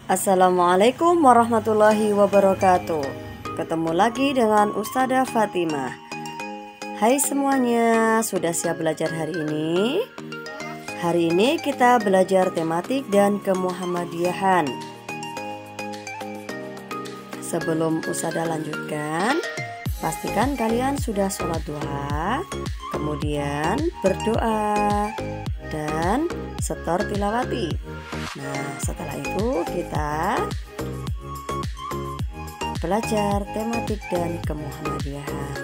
Assalamualaikum warahmatullahi wabarakatuh. Ketemu lagi dengan Ustazah Fatimah. Hai semuanya, sudah siap belajar hari ini? Hari ini kita belajar tematik dan kemuhammadiyahan. Sebelum Ustazah lanjutkan, pastikan kalian sudah sholat duha, kemudian berdoa dan setor tilawati. Nah, setelah itu kita belajar tematik dan kemuhammadiyahan.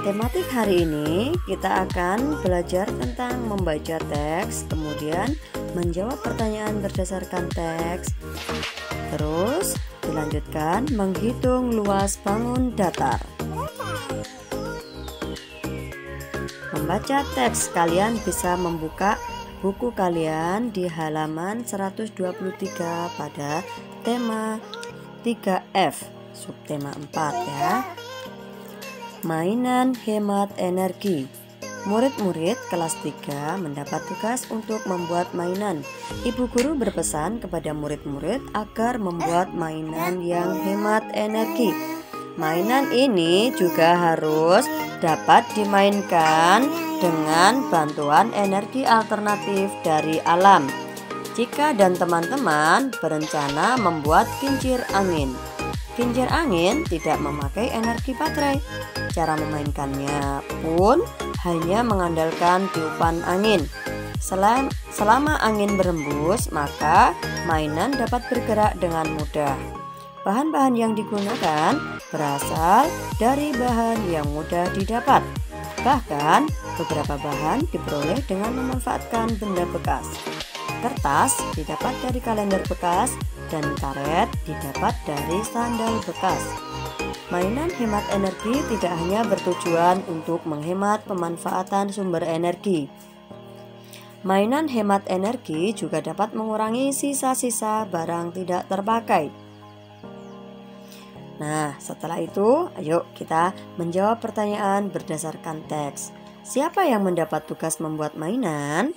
Tematik hari ini kita akan belajar tentang membaca teks, kemudian menjawab pertanyaan berdasarkan teks. Terus dilanjutkan menghitung luas bangun datar. Membaca teks, kalian bisa membuka buku kalian di halaman 123 pada tema 3F, subtema 4 ya. Mainan hemat energi. Murid-murid kelas 3 mendapat tugas untuk membuat mainan. Ibu guru berpesan kepada murid-murid agar membuat mainan yang hemat energi. Mainan ini juga harus dapat dimainkan dengan bantuan energi alternatif dari alam. Jika dan teman-teman berencana membuat kincir angin. Kincir angin tidak memakai energi baterai. Cara memainkannya pun hanya mengandalkan tiupan angin. Selama angin berembus, maka mainan dapat bergerak dengan mudah. Bahan-bahan yang digunakan berasal dari bahan yang mudah didapat. Bahkan beberapa bahan diperoleh dengan memanfaatkan benda bekas. Kertas didapat dari kalender bekas dan karet didapat dari sandal bekas. Mainan hemat energi tidak hanya bertujuan untuk menghemat pemanfaatan sumber energi. Mainan hemat energi juga dapat mengurangi sisa-sisa barang tidak terpakai. Nah, setelah itu, ayo kita menjawab pertanyaan berdasarkan teks. Siapa yang mendapat tugas membuat mainan?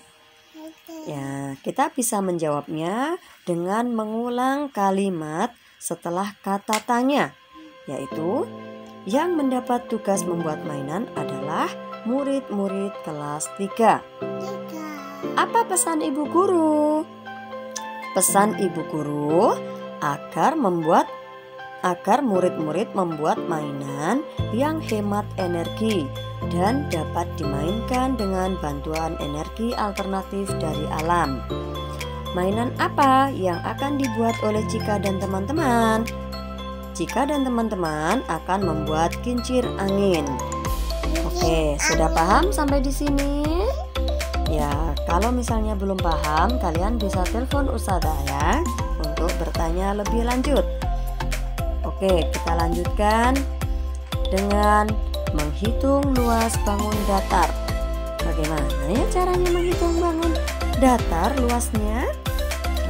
Ya, kita bisa menjawabnya dengan mengulang kalimat setelah kata tanya, yaitu yang mendapat tugas membuat mainan adalah murid-murid kelas 3. Apa pesan ibu guru? Pesan ibu guru agar murid-murid membuat mainan yang hemat energi dan dapat dimainkan dengan bantuan energi alternatif dari alam. Mainan apa yang akan dibuat oleh Cika dan teman-teman? Cika dan teman-teman akan membuat kincir angin. Oke, sudah paham sampai di sini? Ya, kalau misalnya belum paham, kalian bisa telepon Ustazah ya untuk bertanya lebih lanjut. Oke, kita lanjutkan dengan menghitung luas bangun datar. Bagaimana ya caranya menghitung bangun datar luasnya?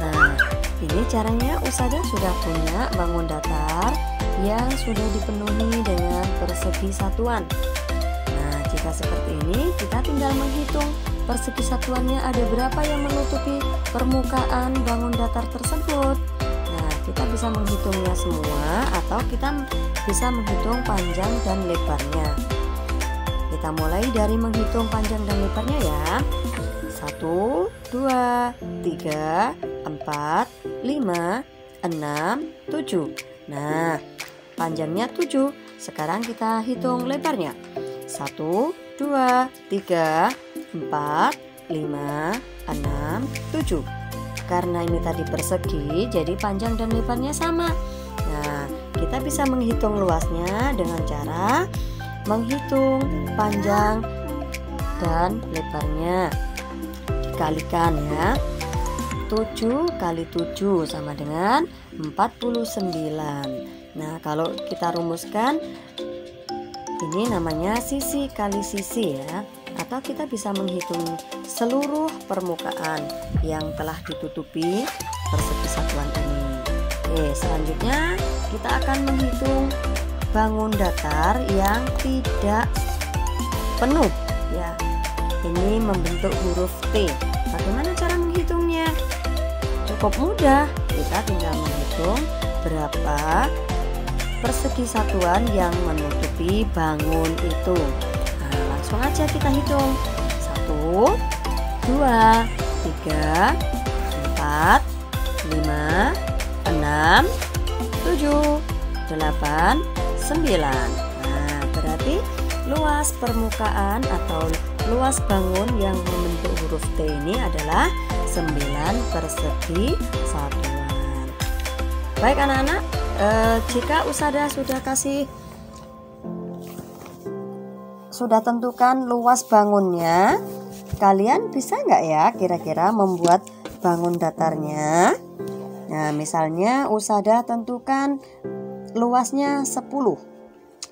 Nah, ini caranya Ustazah sudah punya bangun datar yang sudah dipenuhi dengan persegi satuan. Nah, jika seperti ini, kita tinggal menghitung persegi satuannya ada berapa yang menutupi permukaan bangun datar tersebut. Kita bisa menghitungnya semua atau kita bisa menghitung panjang dan lebarnya. Kita mulai dari menghitung panjang dan lebarnya ya. 1, 2, 3, 4, 5, 6, 7. Nah, panjangnya 7. Sekarang kita hitung lebarnya. 1, 2, 3, 4, 5, 6, 7. Karena ini tadi persegi, jadi panjang dan lebarnya sama. Nah, kita bisa menghitung luasnya dengan cara menghitung panjang dan lebarnya. Dikalikan ya. 7 kali 7 sama dengan 49. Nah, kalau kita rumuskan, ini namanya sisi kali sisi ya. Atau kita bisa menghitung seluruh permukaan yang telah ditutupi persegi satuan ini. Oke, selanjutnya kita akan menghitung bangun datar yang tidak penuh ya. Ini membentuk huruf T. Bagaimana cara menghitungnya? Cukup mudah, kita tinggal menghitung berapa persegi satuan yang menutupi bangun itu. Nah, langsung aja kita hitung. 1, 2, 3, 4, 5, 6, 7, 8, 9. Nah, berarti luas permukaan atau luas bangun yang membentuk huruf T ini adalah 9 persegi satuan. Baik anak-anak, jika Ustazah sudah tentukan luas bangunnya, kalian bisa nggak ya kira-kira membuat bangun datarnya? Nah, misalnya Ustazah tentukan luasnya 10.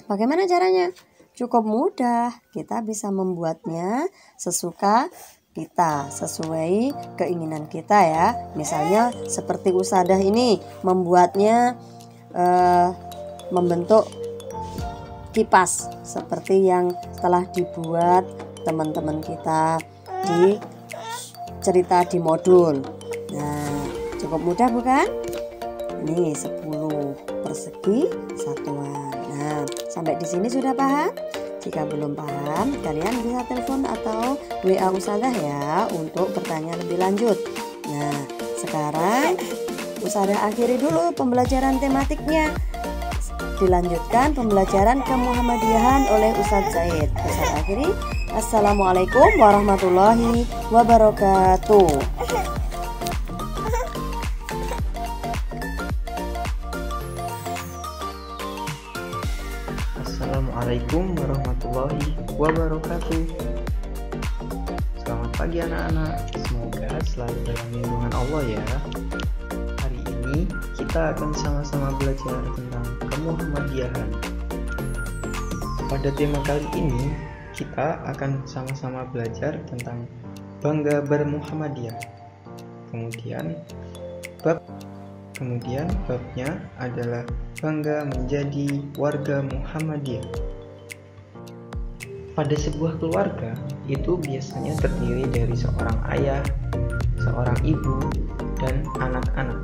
Bagaimana caranya? Cukup mudah, kita bisa membuatnya sesuka kita, sesuai keinginan kita ya. Misalnya seperti Ustazah ini membuatnya membentuk kipas seperti yang telah dibuat teman-teman kita di cerita di modul. Nah, cukup mudah bukan? Ini 10 persegi satuan. Nah, sampai di sini sudah paham? Jika belum paham, kalian bisa telepon atau WA Ustazah ya untuk bertanya lebih lanjut. Nah, sekarang Ustazah akhiri dulu pembelajaran tematiknya. Dilanjutkan pembelajaran kemuhammadiyahan oleh Ustadz Zaid. Ustazah akhiri. Assalamualaikum warahmatullahi wabarakatuh. Assalamualaikum warahmatullahi wabarakatuh. Selamat pagi anak-anak, semoga selalu dalam lindungan Allah ya. Hari ini kita akan sama-sama belajar tentang kemuhammadiyahan. Pada tema kali ini kita akan sama-sama belajar tentang bangga bermuhammadiyah. Kemudian babnya adalah bangga menjadi warga Muhammadiyah. Pada sebuah keluarga itu biasanya terdiri dari seorang ayah, seorang ibu, dan anak-anak.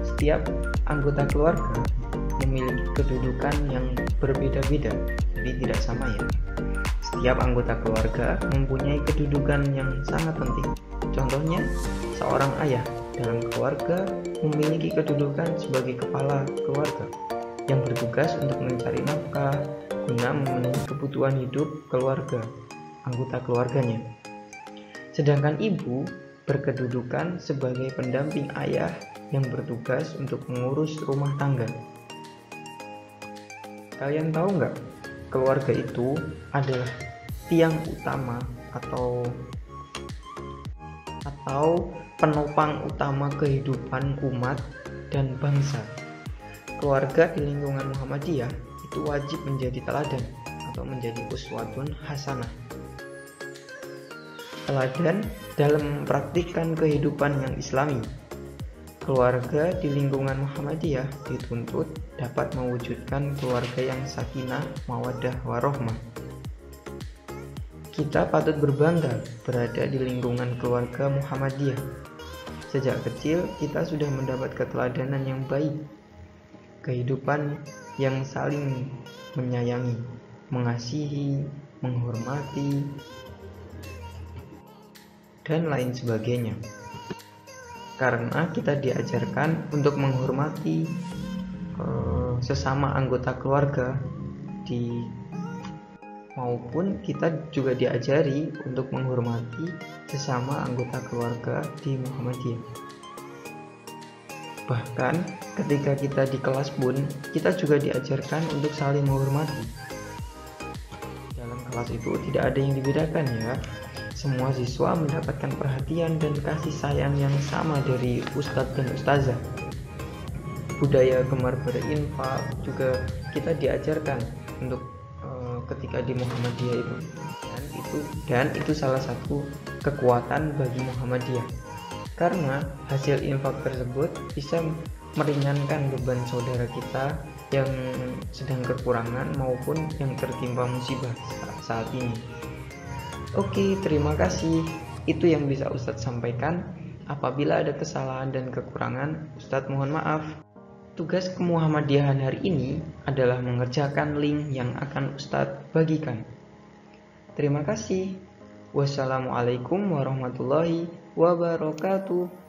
Setiap anggota keluarga memiliki kedudukan yang berbeda-beda, jadi tidak sama ya. Setiap anggota keluarga mempunyai kedudukan yang sangat penting. Contohnya, seorang ayah dalam keluarga memiliki kedudukan sebagai kepala keluarga yang bertugas untuk mencari nafkah guna memenuhi kebutuhan hidup keluarga, anggota keluarganya. Sedangkan ibu berkedudukan sebagai pendamping ayah yang bertugas untuk mengurus rumah tangga. Kalian tahu nggak, keluarga itu adalah tiang utama atau penopang utama kehidupan umat dan bangsa. Keluarga di lingkungan Muhammadiyah itu wajib menjadi teladan atau menjadi uswatun hasanah. Teladan dalam mempraktikkan kehidupan yang islami. Keluarga di lingkungan Muhammadiyah dituntut dapat mewujudkan keluarga yang sakinah, mawaddah, warahmah. Kita patut berbangga berada di lingkungan keluarga Muhammadiyah. Sejak kecil kita sudah mendapat keteladanan yang baik, kehidupan yang saling menyayangi, mengasihi, menghormati, dan lain sebagainya. Karena kita diajarkan untuk menghormati sesama anggota keluarga maupun kita juga diajari untuk menghormati sesama anggota keluarga di Muhammadiyah. Bahkan ketika kita di kelas pun kita juga diajarkan untuk saling menghormati. Dalam kelas itu tidak ada yang dibedakan ya. Semua siswa mendapatkan perhatian dan kasih sayang yang sama dari ustadz dan ustazah. Budaya gemar berinfak juga kita diajarkan untuk ketika di Muhammadiyah dan itu salah satu kekuatan bagi Muhammadiyah, karena hasil infak tersebut bisa meringankan beban saudara kita yang sedang kekurangan maupun yang tertimpa musibah saat ini. Oke, terima kasih. Itu yang bisa Ustadz sampaikan. Apabila ada kesalahan dan kekurangan, Ustadz mohon maaf. Tugas kemuhammadiyahan hari ini adalah mengerjakan link yang akan Ustadz bagikan. Terima kasih. Wassalamualaikum warahmatullahi wabarakatuh.